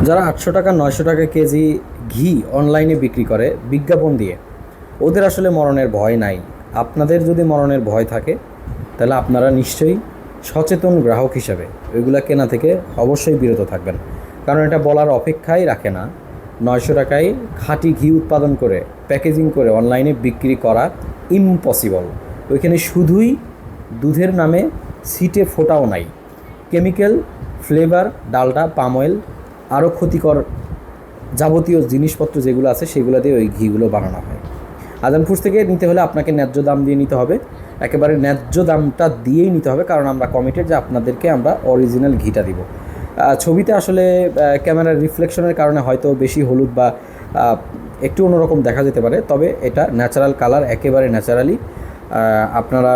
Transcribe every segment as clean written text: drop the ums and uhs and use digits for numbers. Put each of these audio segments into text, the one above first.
যারা 800 টাকা 900 টাকা কেজি ঘি অনলাইনে বিক্রি করে বিজ্ঞাপন দিয়ে, ওদের আসলে মরণের ভয় নাই। আপনাদের যদি মরণের ভয় থাকে তাহলে আপনারা নিশ্চয়ই সচেতন গ্রাহক হিসাবে ওইগুলা কেনা থেকে অবশ্যই বিরত থাকবেন, কারণ এটা বলার অপেক্ষাই রাখে না। 900 টাকায় খাঁটি ঘি উৎপাদন করে প্যাকেজিং করে অনলাইনে বিক্রি করা ইম্পসিবল। ওইখানে শুধুই দুধের নামে সিটে ফোটাও নাই, chemical, flavour, Dalda, palm oil, আরও ক্ষতিকর যাবতীয় জিনিসপত্র যেগুলো আছে সেগুলো দিয়ে ওই ঘিগুলো বানানো হয়। আজান ফুডস থেকে নিতে হলে আপনাকে ন্যায্য দাম দিয়ে নিতে হবে, একেবারে ন্যায্য দামটা দিয়েই নিতে হবে, কারণ আমরা কমিটেড যে আপনাদেরকে আমরা অরিজিনাল ঘিটা দিব। ছবিতে আসলে ক্যামেরার রিফ্লেকশনের কারণে হয়তো বেশি হলুদ বা একটু অন্যরকম দেখা যেতে পারে, তবে এটা ন্যাচারাল কালার, একেবারে ন্যাচারালি। আপনারা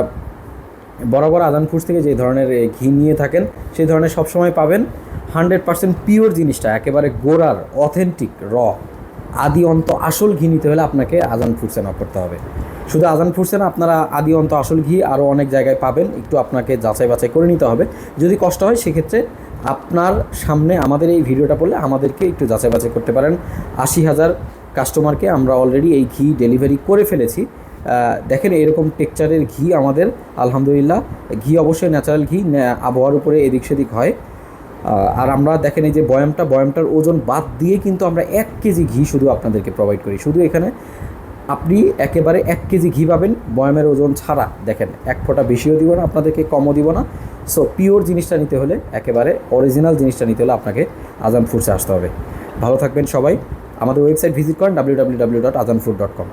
বরাবর আজান ফুডস থেকে যে ধরনের ঘি নিয়ে থাকেন সেই ধরনের সবসময় পাবেন। 100% পিওর জিনিসটা, একেবারে গোড়ার অথেন্টিক আদি অন্ত আসল ঘি নিতে হলে আপনাকে আজান ফুডসে নক করতে হবে। শুধু আজান ফুডসে না, আপনারা আদি অন্ত আসল ঘি আরও অনেক জায়গায় পাবেন, একটু আপনাকে যাচাই বাছাই করে নিতে হবে। যদি কষ্ট হয় সেক্ষেত্রে আপনার সামনে আমাদের এই ভিডিওটা পড়লে আমাদেরকে একটু যাচাই বাছাই করতে পারেন। 80,000 কাস্টমারকে আমরা অলরেডি এই ঘি ডেলিভারি করে ফেলেছি। দেখেন এরকম টেক্সচারের ঘি আমাদের, আলহামদুলিল্লাহ। ঘি অবশ্যই ন্যাচারাল ঘি, আবহাওয়ার উপরে এদিক সেদিক হয়। আর আমরা দেখেন এই যে বয়ামটার ওজন বাদ দিয়ে কিন্তু আমরা 1 কেজি ঘি শুধু আপনাদেরকে প্রোভাইড করি। শুধু এখানে আপনি একেবারে 1 কেজি ঘি পাবেন বয়ামের ওজন ছাড়া। দেখেন, এক ফোঁটা বেশিও দিব না আপনাদেরকে, কমও দিব না। সো পিওর জিনিসটা নিতে হলে, একেবারে অরিজিনাল জিনিসটা নিতে হলে আপনাকে আজান ফুডসে আসতে হবে। ভালো থাকবেন সবাই। আমাদের ওয়েবসাইট ভিজিট করেন www.azanfood.com।